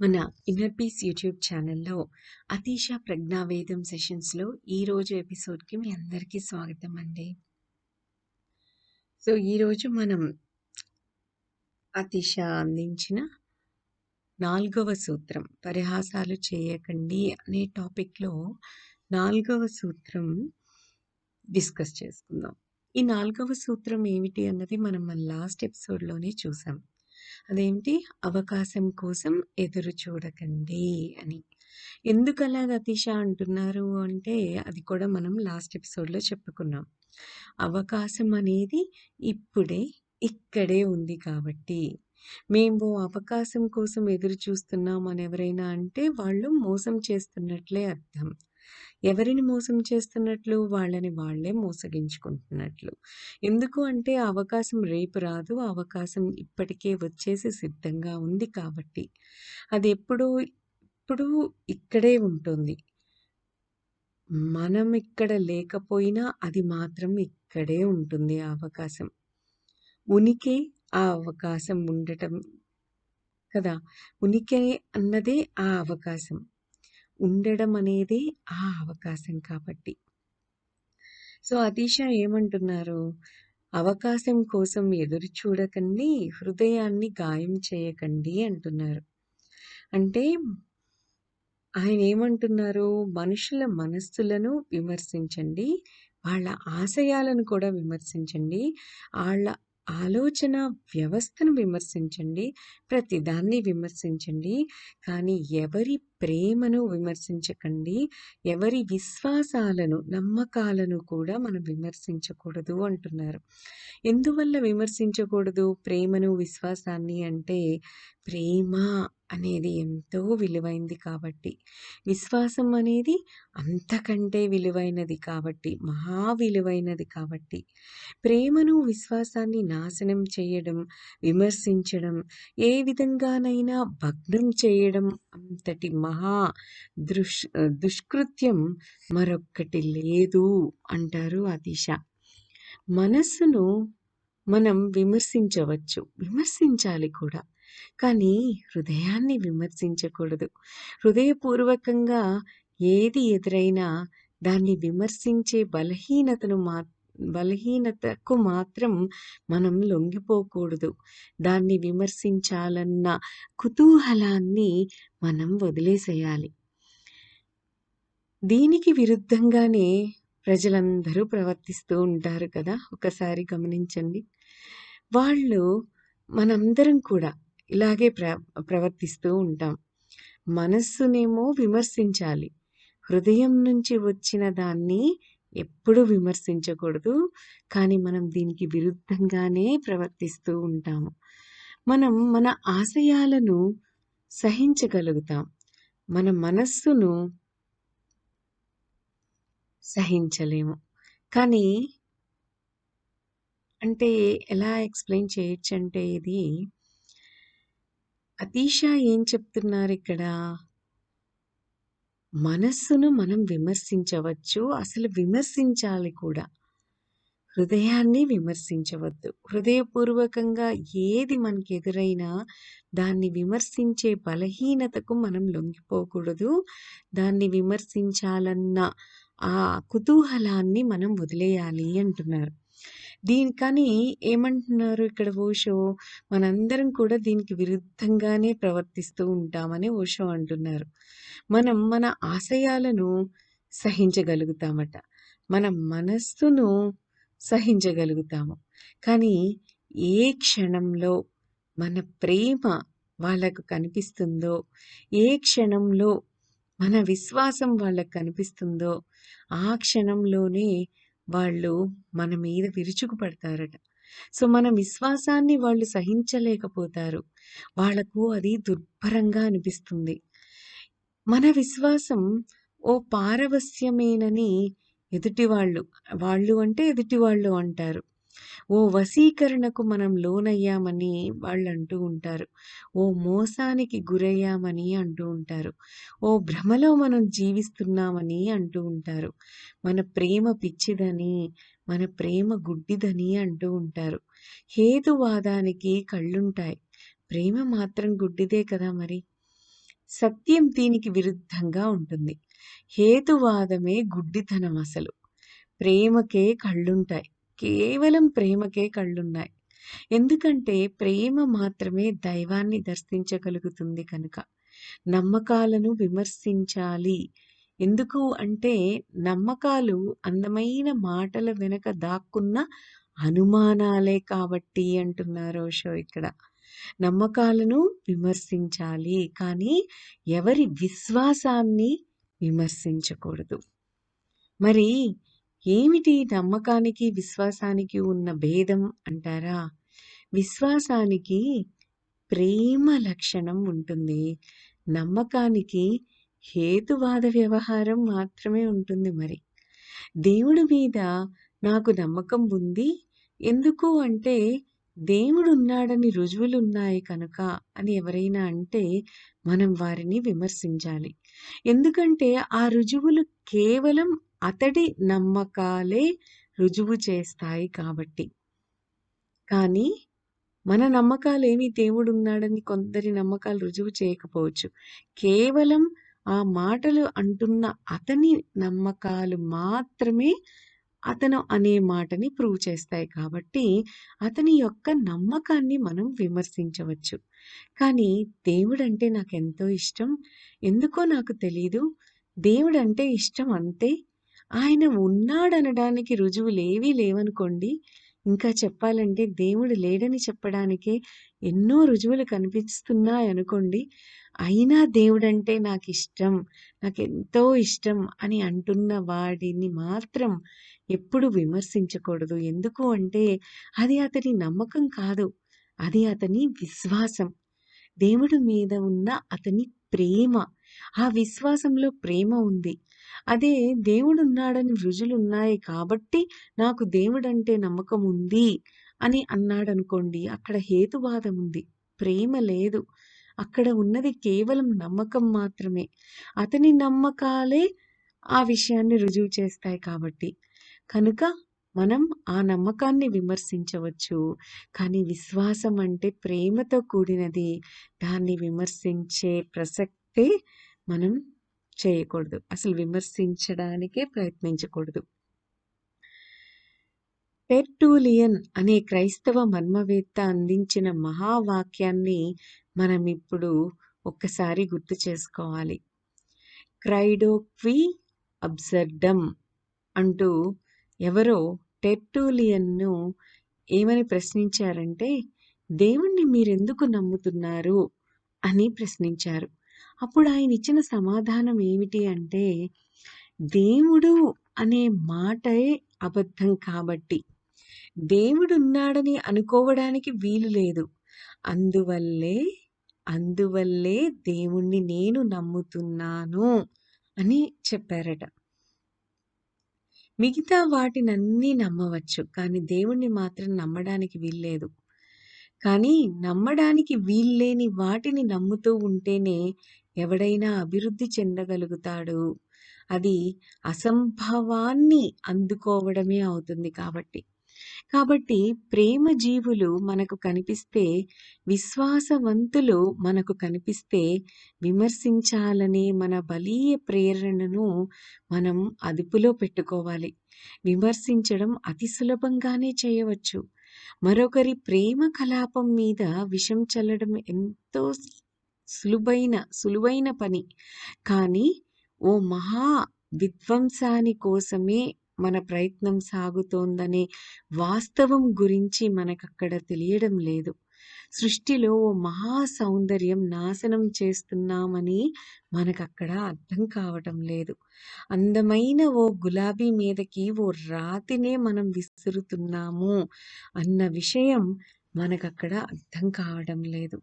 మన inner peace YouTube ఛానల్లో అతీష ప్రజ్ఞావేదం సెషన్స్లో ఈరోజు ఎపిసోడ్కి మీ అందరికీ స్వాగతం అండి. సో ఈరోజు మనం అతీష అందించిన 4వ సూత్రం పరిహాసాలు చేయకండి అనే టాపిక్లో 4వ సూత్రం డిస్కస్ చేసుకుందాం. ఈ 4వ సూత్రం ఏమిటి అన్నది మనం మన లాస్ట్ ఎపిసోడ్లోనే చూసాం. అదేంటి, అవకాశం కోసం ఎదురు చూడకండి అని. ఎందుకు అలాగ అతీష అంటున్నారు అంటే అది కూడా మనం లాస్ట్ ఎపిసోడ్లో చెప్పుకున్నాం. అవకాశం అనేది ఇప్పుడే ఇక్కడే ఉంది కాబట్టి. మేము అవకాశం కోసం ఎదురు చూస్తున్నాం అని ఎవరైనా అంటే వాళ్ళు మోసం చేస్తున్నట్లే అర్థం. ఎవరిని మోసం చేస్తున్నట్లు? వాళ్ళని వాళ్ళే మోసగించుకుంటున్నట్లు. ఎందుకు అంటే ఆ అవకాశం రేపు రాదు. ఆ అవకాశం ఇప్పటికే వచ్చేసి సిద్ధంగా ఉంది కాబట్టి. అది ఇప్పుడు ఇక్కడే ఉంటుంది. మనం ఇక్కడ లేకపోయినా అది మాత్రం ఇక్కడే ఉంటుంది ఆ అవకాశం. ఉనికే ఆ అవకాశం ఉండటం కదా! ఉనికి అన్నదే ఆ అవకాశం. ఉండడం అనేదే ఆ అవకాశం కాబట్టి. సో అతీష ఏమంటున్నారు? అవకాశం కోసం ఎదురు చూడకండి, హృదయాన్ని గాయం చేయకండి అంటున్నారు. అంటే ఆయన ఏమంటున్నారు? మనుషుల మనస్సులను విమర్శించండి, వాళ్ళ ఆశయాలను కూడా విమర్శించండి, ఆళ్ళ ఆలోచన వ్యవస్థను విమర్శించండి, ప్రతిదాన్ని విమర్శించండి. కానీ ఎవరి ప్రేమను విమర్శించకండి, ఎవరి విశ్వాసాలను, నమ్మకాలను కూడా మనం విమర్శించకూడదు అంటున్నారు. ఎందువల్ల విమర్శించకూడదు ప్రేమను, విశ్వాసాన్ని అంటే ప్రేమ అనేది ఎంతో విలువైంది కాబట్టి, విశ్వాసం అనేది అంతకంటే విలువైనది కాబట్టి, మహా విలువైనది కాబట్టి, ప్రేమను విశ్వాసాన్ని నాశనం చేయడం, విమర్శించడం, ఏ విధంగానైనా భగ్నం చేయడం అంతటి మహా దుష్కృత్యం మరొక్కటి లేదు అంటారు అతీష. మనస్సును మనం విమర్శించవచ్చు, విమర్శించాలి కూడా. కానీ హృదయాన్ని విమర్శించకూడదు. హృదయపూర్వకంగా ఏది ఎదురైనా దాన్ని విమర్శించే బలహీనతకు మాత్రం మనం లొంగిపోకూడదు. దాన్ని విమర్శించాలన్న కుతూహలాన్ని మనం వదిలేసేయాలి. దీనికి విరుద్ధంగానే ప్రజలందరూ ప్రవర్తిస్తూ ఉంటారు కదా! ఒకసారి గమనించండి. మనందరం కూడా ఇలాగే ప్రవర్తిస్తూ ఉంటాం. మనస్సునేమో విమర్శించాలి. హృదయం నుంచి వచ్చిన దాన్ని ఎప్పుడూ విమర్శించకూడదు. కానీ మనం దీనికి విరుద్ధంగానే ప్రవర్తిస్తూ ఉంటాము. మనం మన ఆశయాలను సహించగలుగుతాం. మన మనస్సును సహించలేము. కానీ అంటే ఎలా ఎక్స్‌ప్లెయిన్ చేయొచ్చంటే ఇది అతీష ఏం చెప్తున్నారిక్కడ? మనస్సును మనం విమర్శించవచ్చు. అసలు విమర్శించాలి కూడా. హృదయాన్ని విమర్శించవద్దు. హృదయపూర్వకంగా ఏది మనకెదురైనా దాన్ని విమర్శించే బలహీనతకు మనం లొంగిపోకూడదు. దాన్ని విమర్శించాలన్న ఆ కుతూహలాన్ని మనం వదిలేయాలి అంటున్నారు. కానీ ఏమంటున్నారు ఇక్కడ ఓషో? మనందరం కూడా దీనికి విరుద్ధంగానే ప్రవర్తిస్తూ ఉంటామని ఓషో అంటున్నారు. మనం మన ఆశయాలను సహించగలుగుతామట. మన మనస్సును సహించగలుగుతాము. కానీ ఏ క్షణంలో మన ప్రేమ వాళ్ళకు కనిపిస్తుందో, ఏ క్షణంలో మన విశ్వాసం వాళ్ళకు కనిపిస్తుందో, ఆ క్షణంలోనే వాళ్ళు మన మీద విరుచుకుపడతారట. సో మన విశ్వాసాన్ని వాళ్ళు సహించలేకపోతారు. వాళ్ళకు అది దుర్భరంగా అనిపిస్తుంది. మన విశ్వాసం ఓ పారవస్యమేనని వాళ్ళు అంటే ఎదుటివాళ్ళు అంటారు. ఓ వశీకరణకు మనం లోనయ్యామని వాళ్ళు అంటూ ఉంటారు. ఓ మోసానికి గురయ్యామని అంటూ ఉంటారు. ఓ భ్రమలో మనం జీవిస్తున్నామని అంటూ ఉంటారు. మన ప్రేమ పిచ్చిదని, మన ప్రేమ గుడ్డిదని అంటూ ఉంటారు. హేతువాదానికి కళ్ళుంటాయి, ప్రేమ మాత్రం గుడ్డిదే కదా మరి. సత్యం దీనికి విరుద్ధంగా ఉంటుంది. హేతువాదమే గుడ్డితనం అసలు. ప్రేమకే కళ్ళుంటాయి. కేవలం ప్రేమకే కళ్ళున్నాయి. ఎందుకంటే ప్రేమ మాత్రమే దైవాన్ని దర్శించగలుగుతుంది కనుక. నమ్మకాలను విమర్శించాలి. ఎందుకు అంటే నమ్మకాలు అందమైన మాటల వెనక దాక్కున్న అనుమానాలే కాబట్టి అంటున్నారు ఓషో ఇక్కడ. నమ్మకాలను విమర్శించాలి. కానీ ఎవరి విశ్వాసాన్ని విమర్శించకూడదు. మరి ఏమిటి నమ్మకానికి, విశ్వాసానికి ఉన్న భేదం అంటారా? విశ్వాసానికి ప్రేమ లక్షణం ఉంటుంది. నమ్మకానికి హేతువాద వ్యవహారం మాత్రమే ఉంటుంది మరి. దేవుడి మీద నాకు నమ్మకం ఉంది. ఎందుకు అంటే దేవుడున్నాడని రుజువులున్నాయి కనుక అని ఎవరైనా అంటే మనం వారిని విమర్శించాలి. ఎందుకంటే ఆ రుజువులు కేవలం అతడి నమ్మకాలే రుజువు చేస్తాయి కాబట్టి. కానీ మన నమ్మకాలేమి దేవుడున్నాడని కొందరి నమ్మకాలు రుజువు చేయకపోవచ్చు. కేవలం ఆ మాటలు అంటున్న అతని నమ్మకాలు మాత్రమే అతను అనే మాటని ప్రూవ్ చేస్తాయి కాబట్టి అతని యొక్క నమ్మకాన్ని మనం విమర్శించవచ్చు. కానీ దేవుడంటే నాకెంతో ఇష్టం. ఎందుకో నాకు తెలీదు. దేవుడంటే ఇష్టం అంతే. ఆయన ఉన్నాడనడానికి రుజువులేవీ లేవనుకోండి. ఇంకా చెప్పాలంటే దేవుడు లేడని చెప్పడానికే ఎన్నో రుజువులు కనిపిస్తున్నాయనుకోండి. అయినా దేవుడంటే నాకిష్టం, నాకెంతో ఇష్టం అని అంటున్న వాడిని మాత్రం ఎప్పుడు విమర్శించకూడదు. ఎందుకు అంటే అది అతని నమ్మకం కాదు. అది అతని విశ్వాసం. దేవుడి మీద ఉన్న అతని ప్రేమ. ఆ విశ్వాసంలో ప్రేమ ఉంది. అదే దేవుడున్నాడని రుజువులున్నాయి కాబట్టి నాకు దేవుడంటే నమ్మకం ఉంది అని అన్నాడనుకోండి, అక్కడ హేతువాదం ఉంది. ప్రేమ లేదు. అక్కడ ఉన్నది కేవలం నమ్మకం మాత్రమే. అతని నమ్మకాలే ఆ విషయాన్ని రుజువు చేస్తాయి కాబట్టి. కనుక మనం ఆ నమ్మకాన్ని విమర్శించవచ్చు. కానీ విశ్వాసం అంటే ప్రేమతో కూడినది. దాన్ని విమర్శించే ప్రసక్తే మనం చేయకూడదు. అసలు విమర్శించడానికే ప్రయత్నించకూడదు. టెర్టూలియన్ అనే క్రైస్తవ మర్మవేత్త అందించిన మహావాక్యాన్ని మనం ఇప్పుడు ఒక్కసారి గుర్తు చేసుకోవాలి. క్రైడో క్వి అబ్సర్డమ్ అంటూ ఎవరో టెర్టూలియన్ను ఏమని ప్రశ్నించారంటే, దేవుణ్ణి మీరెందుకు నమ్ముతున్నారు అని ప్రశ్నించారు. అప్పుడు ఆయన ఇచ్చిన సమాధానం ఏమిటి అంటే, దేవుడు అనే మాటే అబద్ధం కాబట్టి దేవుడున్నాడని అనుకోవడానికి వీలు లేదు. అందువల్లే దేవుణ్ణి నేను నమ్ముతున్నాను అని చెప్పారట. మిగతా వాటినన్నీ నమ్మవచ్చు. కానీ దేవుణ్ణి మాత్రం నమ్మడానికి వీల్లేదు. కానీ నమ్మడానికి వీల్లేని వాటిని నమ్ముతూ ఉంటేనే ఎవడైనా అభివృద్ధి చెందగలుగుతాడు. అది అసంభవాన్ని అందుకోవడమే అవుతుంది కాబట్టి ప్రేమ జీవులు మనకు కనిపిస్తే, విశ్వాసవంతులు మనకు కనిపిస్తే విమర్శించాలనే మన బలీయ ప్రేరణను మనం అదుపులో పెట్టుకోవాలి. విమర్శించడం అతి సులభంగానే చేయవచ్చు. మరొకరి ప్రేమ కలాపం మీద విషం చల్లడం ఎంతో సులువైన పని. కానీ ఓ మహా విధ్వంసాని కోసమే మన ప్రయత్నం సాగుతోందనే వాస్తవం గురించి మనకక్కడ తెలియడం లేదు. సృష్టిలో ఓ మహా సౌందర్యం నాశనం చేస్తున్నామని మనకక్కడ అర్థం కావటం లేదు. అందమైన ఓ గులాబీ మీదకి ఓ రాతినే మనం విసురుతున్నాము అన్న విషయం మనకక్కడ అర్థం కావడం లేదు.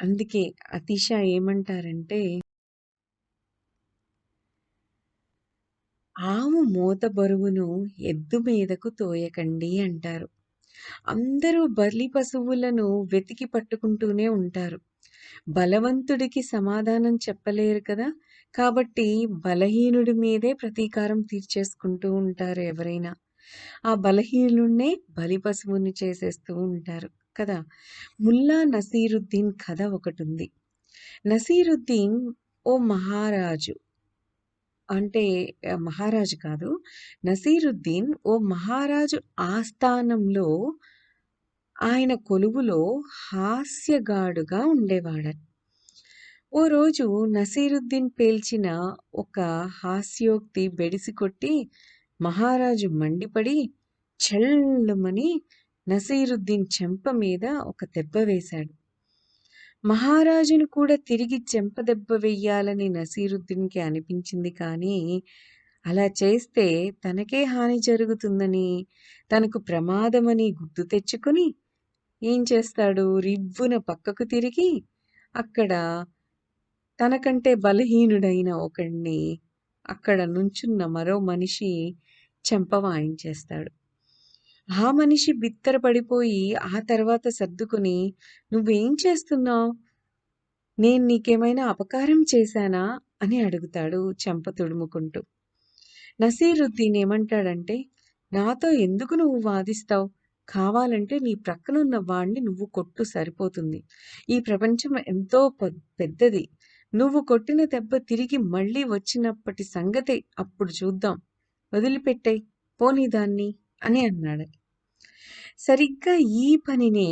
అందుకే అతిష ఏమంటారంటే, ఆవు మోత బరువును ఎద్దు మీదకు తోయకండి అంటారు. అందరూ బలి పశువులను వెతికి పట్టుకుంటూనే ఉంటారు. బలవంతుడికి సమాధానం చెప్పలేరు కదా! కాబట్టి బలహీనుడి మీదే ప్రతీకారం తీర్చేసుకుంటూ ఉంటారు ఎవరైనా. ఆ బలహీనుడినే బలి పశువుని చేసేస్తూ ఉంటారు కదా! ముల్లా నసీరుద్దీన్ కథ ఒకటుంది. నసీరుద్దీన్ ఓ మహారాజు అంటే మహారాజు కాదు. నసీరుద్దీన్ ఓ మహారాజు ఆస్థానంలో ఆయన కొలువులో హాస్యగాడుగా ఉండేవాడట. ఓ రోజు నసీరుద్దీన్ పేల్చిన ఒక హాస్యోక్తి బెడిసికొట్టి మహారాజు మండిపడి ఛళ్లుమని నసీరుద్దీన్ చెంప మీద ఒక దెబ్బ వేశాడు. మహారాజును కూడా తిరిగి చెంపదెబ్బ వెయ్యాలని నసీరుద్దీన్‌కి అనిపించింది కానీ, అలా చేస్తే తనకే హాని జరుగుతుందని, తనకు ప్రమాదమని గుర్తు తెచ్చుకొని ఏం చేస్తాడు? రివ్వున పక్కకు తిరిగి అక్కడ తనకంటే బలహీనుడైన ఒకడిని అక్కడ నుంచున్న మరో మనిషి చెంప వాయించేస్తాడు. ఆ మనిషి బిత్తరపడిపోయి ఆ తర్వాత సర్దుకుని, "నువ్వేం చేస్తున్నావు? నేను నీకేమైనా అపకారం చేశానా?" అని అడుగుతాడు చెంప తుడుముకుంటూ. నసీరుద్దీన్ ఏమంటాడంటే, "నాతో ఎందుకు నువ్వు వాదిస్తావు? కావాలంటే నీ ప్రక్కనున్న వాడిని నువ్వు కొట్టు సరిపోతుంది. ఈ ప్రపంచం ఎంతో పెద్దది. నువ్వు కొట్టిన దెబ్బ తిరిగి మళ్ళీ వచ్చినప్పటి సంగతి అప్పుడు చూద్దాం. వదిలిపెట్టేయ్, పోనీ దాన్ని" అని అన్నాడు. సరిగ్గా ఈ పనినే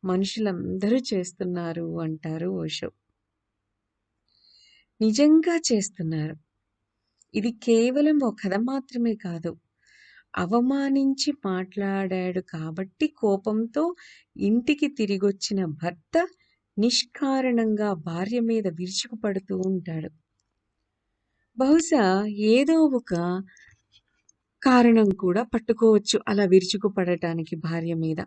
మనుషులందరూ చేస్తున్నారు అంటారు ఓషో. నిజంగా చేస్తున్నారు. ఇది కేవలం ఓ కథ మాత్రమే కాదు. అవమానించి మాట్లాడాడు కాబట్టి కోపంతో ఇంటికి తిరిగొచ్చిన భర్త నిష్కారణంగా భార్య మీద విరుచుకుపడుతూ ఉంటాడు. బహుశా ఏదో ఒక కారణం కూడా పట్టుకోవచ్చు అలా విరుచుకుపడటానికి భార్య మీద.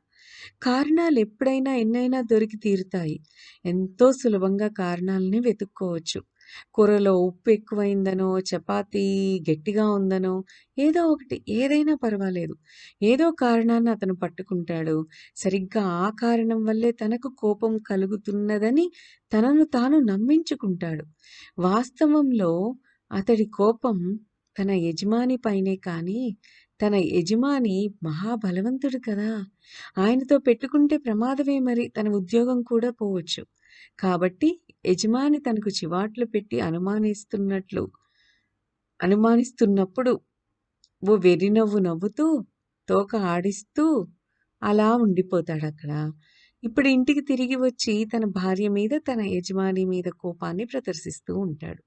కారణాలు ఎప్పుడైనా ఎన్నైనా దొరికి తీరుతాయి. ఎంతో సులభంగా కారణాలని వెతుక్కోవచ్చు. కూరలో ఉప్పు ఎక్కువైందనో, చపాతీ గట్టిగా ఉందనో, ఏదో ఒకటి ఏదైనా పర్వాలేదు. ఏదో కారణాన్ని అతను పట్టుకుంటాడు. సరిగ్గా ఆ కారణం వల్లే తనకు కోపం కలుగుతున్నదని తనను తాను నమ్మించుకుంటాడు. వాస్తవంలో అతడి కోపం తన యజమాని పైనే కానీ, తన యజమాని మహాబలవంతుడు కదా! ఆయనతో పెట్టుకుంటే ప్రమాదమే మరి. తన ఉద్యోగం కూడా పోవచ్చు. కాబట్టి యజమాని తనకు చివాట్లు పెట్టి అనుమానిస్తున్నప్పుడు ఓ వెర్రినవ్వు నవ్వుతూ, తోక ఆడిస్తూ అలా ఉండిపోతాడక్కడ. ఇప్పుడు ఇంటికి తిరిగి వచ్చి తన భార్య మీద, తన యజమాని మీద కోపాన్ని ప్రదర్శిస్తూ ఉంటాడు.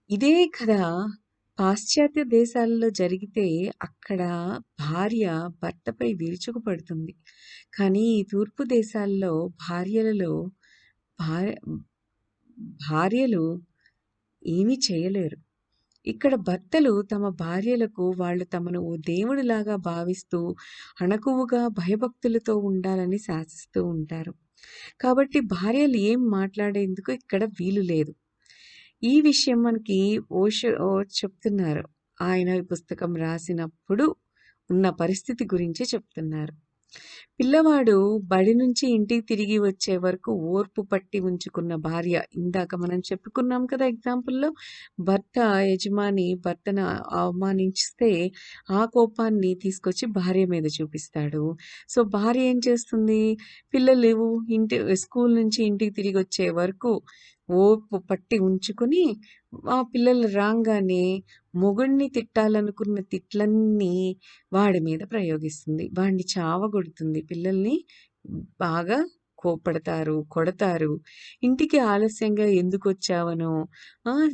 ఇదే కథ పాశ్చాత్య దేశాలలో జరిగితే అక్కడ భార్య భర్తపై విరుచుకుపడుతుంది. కానీ ఈ తూర్పు దేశాల్లో భార్య భార్యలు ఏమీ చేయలేరు. ఇక్కడ భర్తలు తమ భార్యలకు వాళ్ళు తమను ఓ దేవుడిలాగా భావిస్తూ అణకువగా భయభక్తులతో ఉండాలని శాసిస్తూ ఉంటారు. కాబట్టి భార్యలు ఏం మాట్లాడేందుకు ఇక్కడ వీలు లేదు. ఈ విషయం మనకి ఓషో చెప్తున్నారు. ఆయన ఈ పుస్తకం రాసినప్పుడు ఉన్న పరిస్థితి గురించి చెప్తున్నారు. పిల్లవాడు బడి నుంచి ఇంటికి తిరిగి వచ్చే వరకు ఓర్పు పట్టి ఉంచుకున్న భార్య, ఇందాక మనం చెప్పుకున్నాం కదా ఎగ్జాంపుల్‌లో, యజమాని భర్తను అవమానిస్తే ఆ కోపాన్ని తీసుకొచ్చి భార్య మీద చూపిస్తాడు. సో, భార్య ఏం చేస్తుంది? పిల్లలు స్కూల్ నుంచి ఇంటికి తిరిగొచ్చే వరకు ఓర్పు పట్టి ఉంచుకొని, ఆ పిల్లలు రాంగానే మొగుడిని తిట్టాలనుకున్న తిట్లన్నీ వాడి మీద ప్రయోగిస్తుంది. వాడిని చావగొడుతుంది. పిల్లల్ని బాగా కోప్పడతారు, కొడతారు. ఇంటికి ఆలస్యంగా ఎందుకొచ్చావనో,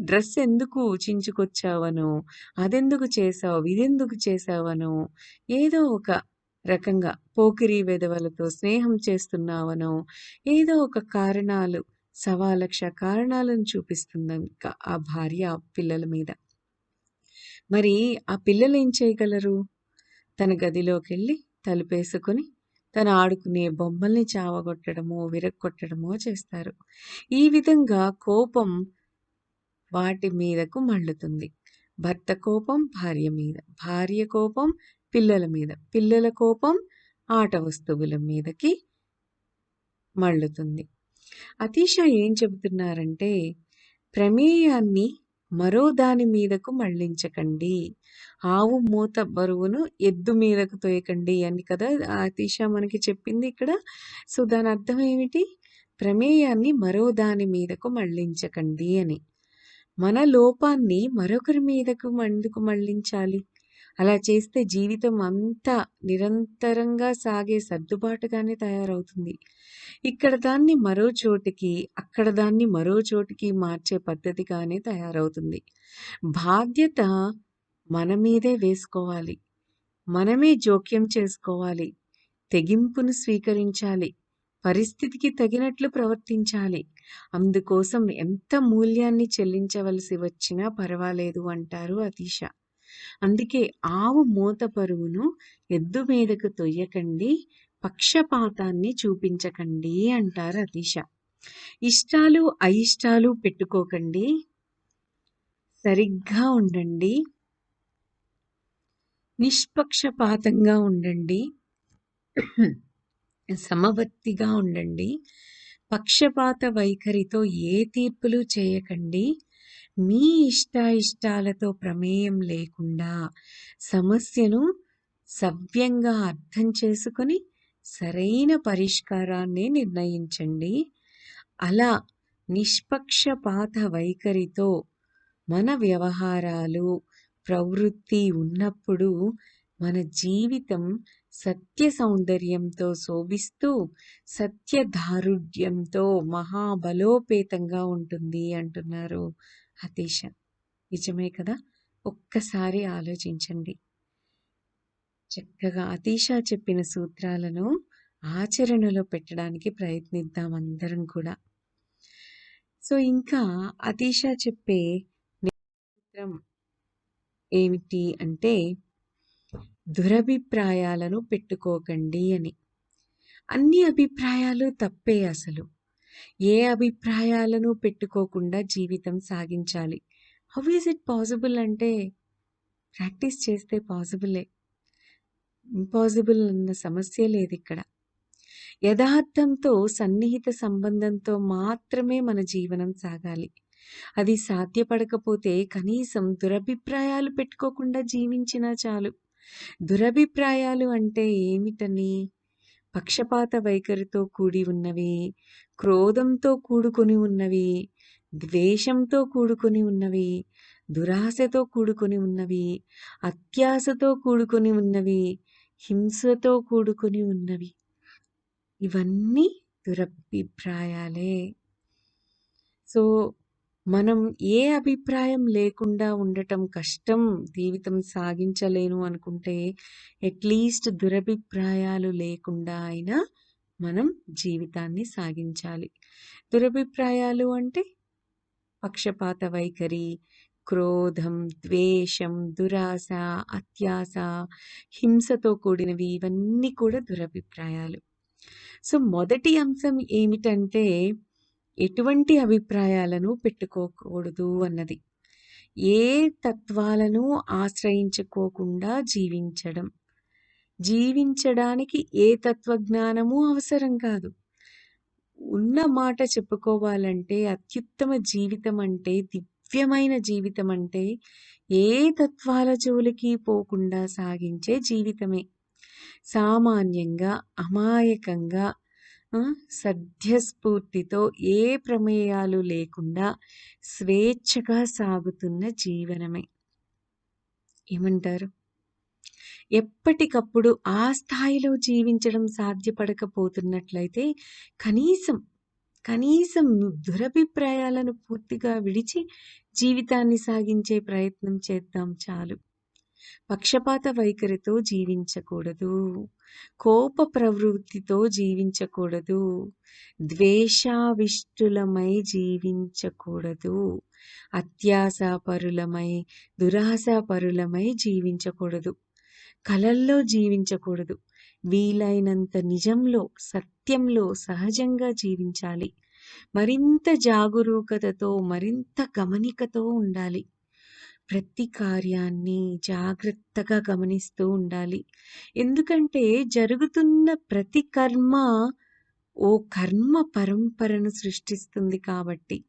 డ్రెస్ ఎందుకు చించుకొచ్చావనో, అదెందుకు చేశావు, ఇదెందుకు చేశావనో, ఏదో ఒక రకంగా పోకిరీ వెధవలతో స్నేహం చేస్తున్నావనో, ఏదో ఒక కారణాలు, సవాలక్ష కారణాలను చూపిస్తుందింక ఆ భార్య పిల్లల మీద. మరి ఆ పిల్లలేం చేయగలరు? తన గదిలోకెళ్ళి తలుపేసుకొని, తను ఆడుకునే బొమ్మల్ని చావగొట్టడమో, విరగ్గొట్టడమో చేస్తారు. ఈ విధంగా కోపం వాటి మీదకు మళ్ళుతుంది. భర్త కోపం భార్య మీద, భార్య కోపం పిల్లల మీద, పిల్లల కోపం ఆట వస్తువుల మీదకి మళ్ళుతుంది. అతీష ఏం చెబుతున్నారంటే, ప్రమేయాన్ని మరో దాని మీదకు మళ్ళించకండి. ఆవు మూత బరువును ఎద్దు మీదకు తోయకండి అని కదా అతీష మనకి చెప్పింది ఇక్కడ. సో, దాని అర్థం ఏమిటి? ప్రమేయాన్ని మరో దాని మీదకు మళ్ళించకండి అని. మన లోపాన్ని మరొకరి మీదకు ఎందుకు మళ్ళించాలి? అలా చేస్తే జీవితం అంతా నిరంతరంగా సాగే సర్దుబాటుగానే తయారవుతుంది. ఇక్కడ దాన్ని మరో చోటికి, అక్కడ దాన్ని మరో చోటికి మార్చే పద్ధతిగానే తయారవుతుంది. బాధ్యత మన మీదే వేసుకోవాలి. మనమే జోక్యం చేసుకోవాలి. తెగింపును స్వీకరించాలి. పరిస్థితికి తగినట్లు ప్రవర్తించాలి. అందుకోసం ఎంత మూల్యాన్ని చెల్లించవలసి వచ్చినా పర్వాలేదు అంటారు అతీష. అందుకే ఆవు మూత పరువును ఎద్దు మీదకు తొయ్యకండి, పక్షపాతాన్ని చూపించకండి అంటారు అతీష. ఇష్టాలు అయిష్టాలు పెట్టుకోకండి, సరిగ్గా ఉండండి, నిష్పక్షపాతంగా ఉండండి, సమవర్తిగా ఉండండి, పక్షపాత వైఖరితో ఏ తీర్పులు చేయకండి, మీ ఇష్టాయిష్టాలతో ప్రమేయం లేకుండా సమస్యను సవ్యంగా అర్థం చేసుకొని సరైన పరిష్కారాన్ని నిర్ణయించండి. అలా నిష్పక్షపాత వైఖరితో మన వ్యవహారాలు, ప్రవృత్తి ఉన్నప్పుడు మన జీవితం సత్య సౌందర్యంతో శోభిస్తూ సత్యదారుఢ్యంతో మహాబలోపేతంగా ఉంటుంది అంటున్నారు అతీష. నిజమే కదా? ఒక్కసారి ఆలోచించండి. చక్కగా అతీష చెప్పిన సూత్రాలను ఆచరణలో పెట్టడానికి ప్రయత్నిద్దాం అందరం కూడా. సో ఇంకా అతీష చెప్పే సూత్రం ఏమిటి అంటే దురభిప్రాయాలను పెట్టుకోకండి అని. అన్ని అభిప్రాయాలు తప్పే అసలు. ఏ అభిప్రాయాలను పెట్టుకోకుండా జీవితం సాగించాలి. హౌ ఈజ్ ఇట్ పాసిబుల్ అంటే ప్రాక్టీస్ చేస్తే పాసిబులే. ఇంపాసిబుల్ అన్న సమస్య లేదు ఇక్కడ. యథార్థంతో సన్నిహిత సంబంధంతో మాత్రమే మన జీవనం సాగాలి. అది సాధ్యపడకపోతే కనీసం దురభిప్రాయాలు పెట్టుకోకుండా జీవించినా చాలు. దురభిప్రాయాలు అంటే ఏమిటని? పక్షపాత వైఖరితో కూడి ఉన్నవి, క్రోధంతో కూడుకొని ఉన్నవి, ద్వేషంతో కూడుకొని ఉన్నవి, దురాశతో కూడుకొని ఉన్నవి, అత్యాశతో కూడుకొని ఉన్నవి, హింసతో కూడుకొని ఉన్నవి. ఇవన్నీ దురభిప్రాయాలే. సో మనం ఏ అభిప్రాయం లేకుండా ఉండటం కష్టం, జీవితం సాగించలేను అనుకుంటే అట్లీస్ట్ దురభిప్రాయాలు లేకుండా అయినా మనం జీవితాన్ని సాగించాలి. దురభిప్రాయాలు అంటే పక్షపాత వైఖరి, క్రోధం, ద్వేషం, దురాశ, అత్యాశ, హింసతో కూడినవి ఇవన్నీ కూడా దురభిప్రాయాలు. సో మొదటి అంశం ఏమిటంటే ఎటువంటి అభిప్రాయాలను పెట్టుకోకూడదు అన్నది. ఏ తత్వాలను ఆశ్రయించుకోకుండా జీవించడం. జీవించడానికి ఏ తత్వజ్ఞానము అవసరం కాదు. ఉన్న మాట చెప్పుకోవాలంటే అత్యుత్తమ జీవితం అంటే, దివ్యమైన జీవితం అంటే ఏ తత్వాల జోలికి పోకుండా సాగించే జీవితమే. సామాన్యంగా, అమాయకంగా, సద్యస్ఫూర్తితో ఏ ప్రమేయాలు లేకుండా స్వేచ్ఛగా సాగుతున్న జీవనమే. ఏమంటారు? ఎప్పటికప్పుడు ఆ స్థాయిలో జీవించడం సాధ్యపడకపోతున్నట్లయితే కనీసం దురభిప్రాయాలను పూర్తిగా విడిచి జీవితాన్ని సాగించే ప్రయత్నం చేద్దాం చాలు. పక్షపాత వైఖరితో జీవించకూడదు, కోప ప్రవృత్తితో జీవించకూడదు, ద్వేషావిష్టులమై జీవించకూడదు, అత్యాశాపరులమై, దురాశాపరులమై జీవించకూడదు, కలల్లో జీవించకూడదు. వీలైనంత నిజంలో, సత్యంలో సహజంగా జీవించాలి. మరింత జాగరూకతతో, మరింత గమనికతో ఉండాలి. ప్రతి కార్యాన్ని జాగ్రత్తగా గమనిస్తూ ఉండాలి. ఎందుకంటే జరుగుతున్న ప్రతి కర్మ ఓ కర్మ పరంపరను సృష్టిస్తుంది కాబట్టి.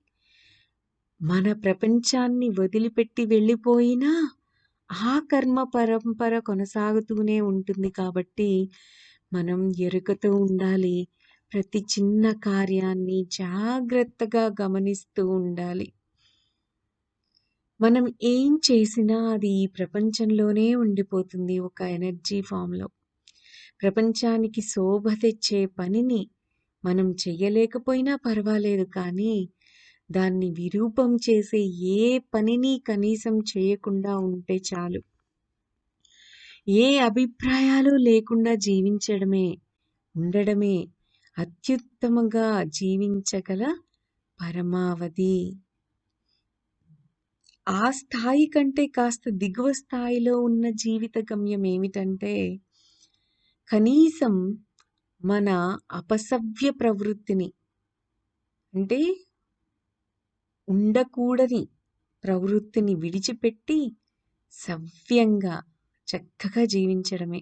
మన ప్రపంచాన్ని వదిలిపెట్టి వెళ్ళిపోయినా ఆ కర్మ పరంపర కొనసాగుతూనే ఉంటుంది కాబట్టి మనం ఎరుకతో ఉండాలి. ప్రతి చిన్న కార్యాన్ని జాగ్రత్తగా గమనిస్తూ ఉండాలి. మనం ఏం చేసినా అది ఈ ప్రపంచంలోనే ఉండిపోతుంది ఒక ఎనర్జీ ఫామ్‌లో. ప్రపంచానికి శోభ తెచ్చే పనిని మనం చెయ్యలేకపోయినా పర్వాలేదు కానీ, దాన్ని విరూపం చేసే ఏ పనిని కనీసం చేయకుండా ఉంటే చాలు. ఏ అభిప్రాయాలు లేకుండా ఉండడమే అత్యుత్తమంగా జీవించగల పరమావధి. ఆ స్థాయి కంటే కాస్త దిగువ స్థాయిలో ఉన్న జీవిత గమ్యం ఏమిటంటే, కనీసం మన అపసవ్య ప్రవృత్తిని, అంటే ఉండకూడని ప్రవృత్తిని విడిచిపెట్టి సవ్యంగా చక్కగా జీవించడమే.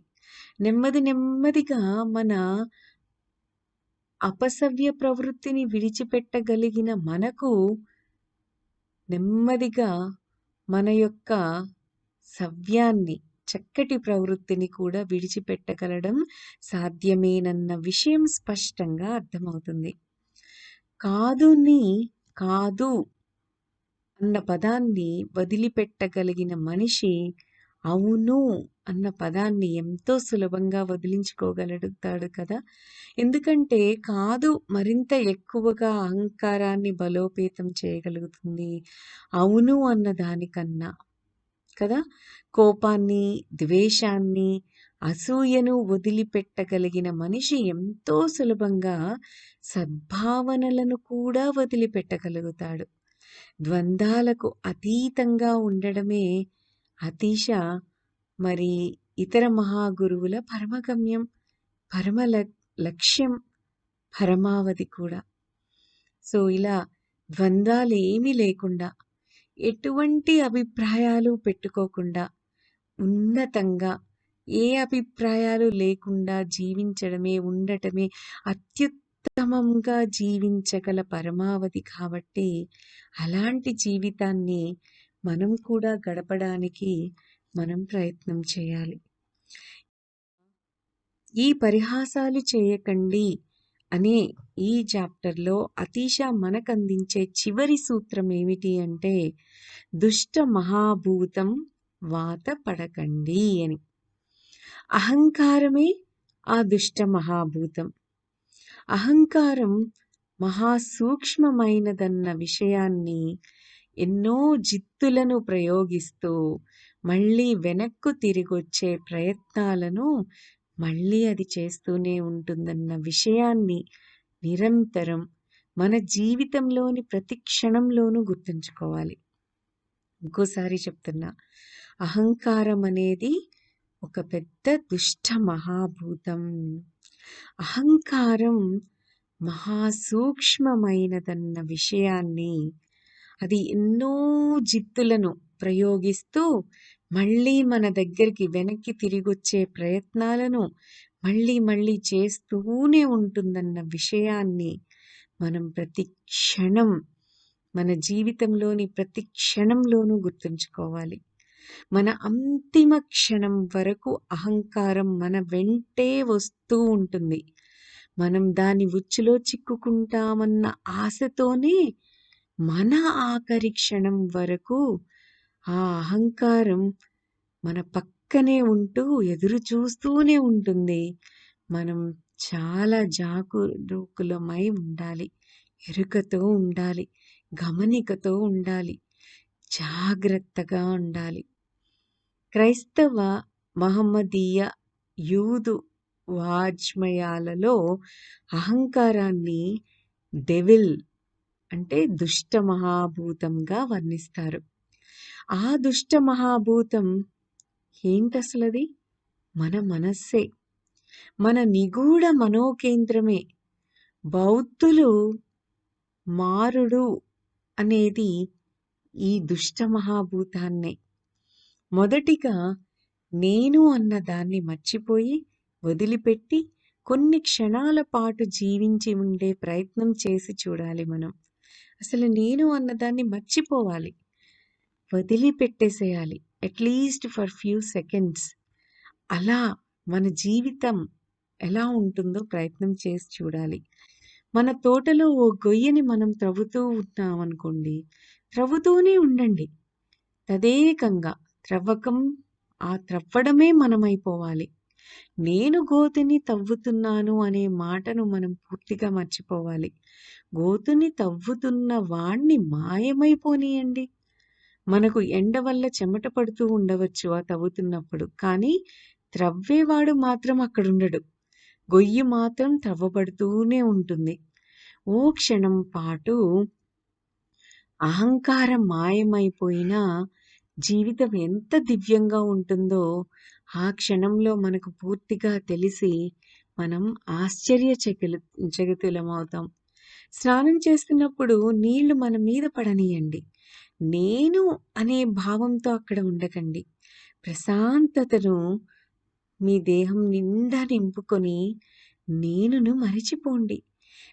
నెమ్మదిగా మన అపసవ్య ప్రవృత్తిని విడిచిపెట్టగలిగిన మనకు నెమ్మదిగా మన యొక్క సవ్యాన్ని, చక్కటి ప్రవృత్తిని కూడా విడిచిపెట్టగలడం సాధ్యమేనన్న విషయం స్పష్టంగా అర్థమవుతుంది. కాదు అన్న పదాన్ని వదిలిపెట్టగలిగిన మనిషి అవును అన్న పదాన్ని ఎంతో సులభంగా వదిలించుకోగలుగుతాడు కదా! ఎందుకంటే కాదు మరింత ఎక్కువగా అహంకారాన్ని బలోపేతం చేయగలుగుతుంది. అవును అన్న దానికన్నా కదా! కోపాన్ని, ద్వేషాన్ని, అసూయను వదిలిపెట్టగలిగిన మనిషి ఎంతో సులభంగా సద్భావనలను కూడా వదిలిపెట్టగలుగుతాడు. ద్వంద్వాలకు అతీతంగా ఉండడమే అతీశ మరి ఇతర మహాగురువుల పరమగమ్యం, పరమ లక్ష్యం, పరమావధి కూడా. సో, ఇలా ద్వంద్వాలేమీ లేకుండా, ఎటువంటి అభిప్రాయాలు పెట్టుకోకుండా, ఉన్నతంగా ఏ అభిప్రాయాలు లేకుండా జీవించడమే, ఉండటమే అత్యుత్తమంగా జీవించగల పరమావధి కాబట్టి, అలాంటి జీవితాన్ని మనం కూడా గడపడానికి మనం ప్రయత్నం చేయాలి. ఈ పరిహాసాలు చేయకండి అనే ఈ చాప్టర్‌లో అతీష మనకందించే చివరి సూత్రం ఏమిటి అంటే, దుష్ట మహాభూతం వాత పడకండి అని. అహంకారమే ఆ దుష్ట మహాభూతం. అహంకారం మహాసూక్ష్మమైనదన్న విషయాన్ని ఎన్నో జిత్తులను ప్రయోగిస్తూ మళ్ళీ వెనక్కు తిరిగొచ్చే ప్రయత్నాలను మళ్ళీ అది చేస్తూనే ఉంటుందన్న విషయాన్ని నిరంతరం మన జీవితంలోని ప్రతి క్షణంలోనూ గుర్తుంచుకోవాలి. ఇంకోసారి చెప్తున్నా, అహంకారం అనేది ఒక పెద్ద దుష్ట మహాభూతం. అహంకారం మహాసూక్ష్మమైనదన్న విషయాన్ని అది ఎన్నో జిత్తులను ప్రయోగిస్తూ మళ్ళీ మన దగ్గరికి వెనక్కి తిరిగొచ్చే ప్రయత్నాలను మళ్ళీ చేస్తూనే ఉంటుందన్న విషయాన్ని మనం ప్రతి క్షణం, మన జీవితంలోని ప్రతి క్షణంలోనూ గుర్తుంచుకోవాలి. మన అంతిమ క్షణం వరకు అహంకారం మన వెంటే వస్తూ ఉంటుంది. మనం దాని ఉచ్చులో చిక్కుకుంటామన్న ఆశతోనే మన ఆఖరి క్షణం వరకు ఆ అహంకారం మన పక్కనే ఉంటూ ఎదురు చూస్తూనే ఉంటుంది. మనం చాలా జాగరూకులమై ఉండాలి. ఎరుకతో ఉండాలి. గమనికతో ఉండాలి. జాగ్రత్తగా ఉండాలి. క్రైస్తవ, మహమ్మదీయ, యూదు వాజ్మయాలలో అహంకారాన్ని డెవిల్ అంటే దుష్ట మహాభూతంగా వర్ణిస్తారు. ఆ దుష్ట మహాభూతం ఏంటసలది? మన మనస్సే. మన నిగూఢ మనోకేంద్రమే. బౌద్ధులు మారుడు అనేది ఈ దుష్ట మహాభూతాన్నే. మొదటిగా నేను అన్న దాన్ని మర్చిపోయి, వదిలిపెట్టి కొన్ని క్షణాల పాటు జీవించి ఉండే ప్రయత్నం చేసి చూడాలి మనం. అసలు నేను అన్నదాన్ని మర్చిపోవాలి. వదిలిపెట్టేసేయాలి. At least for few seconds. అలా మన జీవితం ఎలా ఉంటుందో ప్రయత్నం చేసి చూడాలి. మన తోటలో ఓ గొయ్యని మనం త్రవ్వుతూ ఉన్నామనుకోండి, త్రవ్వుతూనే ఉండండి. తదేకంగా ఆ త్రవ్వడమే మనమైపోవాలి. నేను గోతిని తవ్వుతున్నాను అనే మాటను మనం పూర్తిగా మర్చిపోవాలి. గోతిని తవ్వుతున్న వాణ్ణి మాయమైపోనీయండి. మనకు ఎండ వల్ల చెమట పడుతూ ఉండవచ్చు ఆ తవ్వుతున్నప్పుడు. కానీ త్రవ్వేవాడు మాత్రం అక్కడుండడు. గొయ్యి మాత్రం త్రవ్వబడుతూనే ఉంటుంది. ఓ క్షణం పాటు అహంకారం మాయమైపోయినా జీవితం ఎంత దివ్యంగా ఉంటుందో ఆ క్షణంలో మనకు పూర్తిగా తెలిసి మనం చకితులమవుతాం. స్నానం చేస్తున్నప్పుడు నీళ్లు మన మీద పడనీయండి. నేను అనే భావంతో అక్కడ ఉండకండి. ప్రశాంతతను మీ దేహం నిండా నింపుకొని నేనును మరిచిపోండి.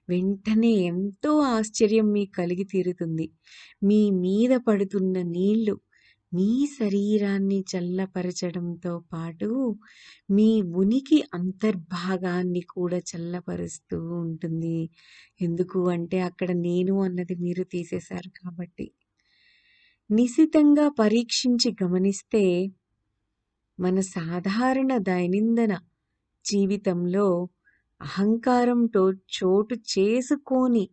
వెంటనే ఎంతో ఆశ్చర్యం మీకు కలిగి తీరుతుంది. మీ మీద పడుతున్న నీళ్లు మీ శరీరాన్ని చల్లపరచడంతో పాటు మీ ఉనికి అంతర్భాగాన్ని కూడా చల్లపరుస్తూ ఉంటుంది. ఎందుకు అంటే అక్కడ నేను అన్నది మీరు తీసేశారు కాబట్టి. నిశితంగా పరీక్షించి గమనిస్తే మన సాధారణ దైనందిన జీవితంలో అహంకారంతో చోటు చేసుకోని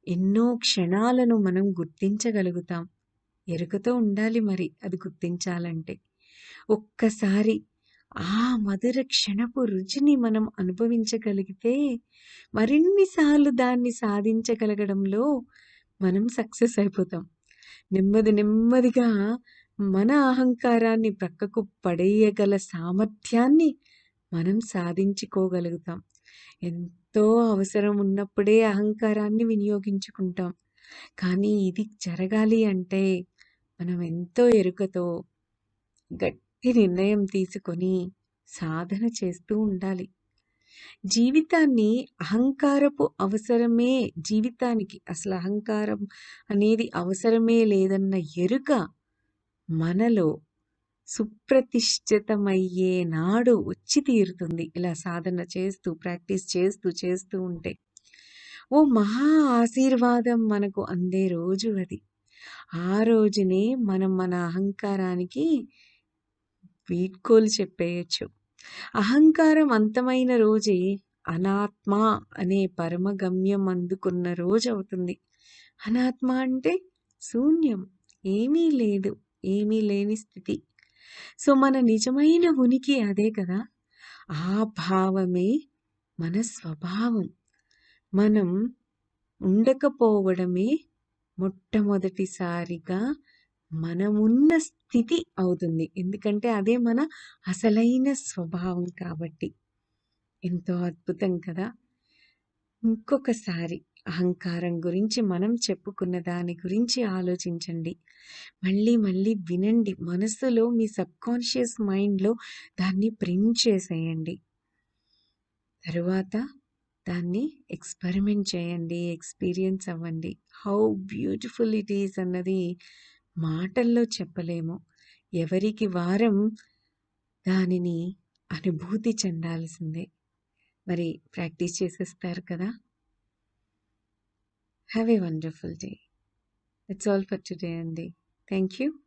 ఎన్నో క్షణాలను మనం గుర్తించగలుగుతాం. ఎరుకతో ఉండాలి మరి అది గుర్తించాలంటే. ఒక్కసారి ఆ మధుర క్షణపు రుచిని మనం అనుభవించగలిగితే మరిన్ని సార్లు దాన్ని సాధించగలగడంలో మనం సక్సెస్ అయిపోతాం. నెమ్మదిగా మన అహంకారాన్ని ప్రక్కకు పడేయగల సామర్థ్యాన్ని మనం సాధించుకోగలుగుతాం. ఎంతో అవసరం ఉన్నప్పుడే అహంకారాన్ని వినియోగించుకుంటాం. కానీ ఇది జరగాలి అంటే మనం ఎంతో ఎరుకతో గట్టి నిర్ణయం తీసుకొని సాధన చేస్తూ ఉండాలి. జీవితానికి అసలు అహంకారం అనేది అవసరమే లేదన్న ఎరుక మనలో సుప్రతిష్ఠితమయ్యే నాడు వచ్చి తీరుతుంది. ఇలా సాధన చేస్తూ, ప్రాక్టీస్ చేస్తూ ఉంటే. ఓ మహా ఆశీర్వాదం మనకు అందే రోజు అది. ఆ రోజునే మనం మన అహంకారానికి వీడ్కోలు చెప్పేయొచ్చు. అహంకారం అంతమైన రోజే అనాత్మ అనే పరమగమ్యం అందుకున్న రోజు అవుతుంది. అనాత్మ అంటే శూన్యం, ఏమీ లేదు, ఏమీ లేని స్థితి. సో మన నిజమైన ఉనికి అదే కదా. ఆ భావమే మన స్వభావం. మనం ఉండకపోవడమే మొట్టమొదటిసారిగా మనమున్న స్థితి అవుతుంది. ఎందుకంటే అదే మన అసలైన స్వభావం కాబట్టి. ఎంతో అద్భుతం కదా. ఇంకొకసారి అహంకారం గురించి మనం చెప్పుకున్న దాని గురించి ఆలోచించండి. మళ్ళీ వినండి. మనసులో మీ సబ్కాన్షియస్ మైండ్లో దాన్ని ప్రింట్ చేసేయండి. తరువాత దాన్ని ఎక్స్పెరిమెంట్ చేయండి, ఎక్స్పీరియన్స్ అవ్వండి. హౌ బ్యూటిఫుల్ ఇట్ ఈస్ అన్నది మాటల్లో చెప్పలేము. ఎవరికి వారం దానిని అనుభూతి చెందాల్సిందే. మరి ప్రాక్టీస్ చేసేస్తారు కదా. Have a wonderful day. That's all for today, Andy. Thank you.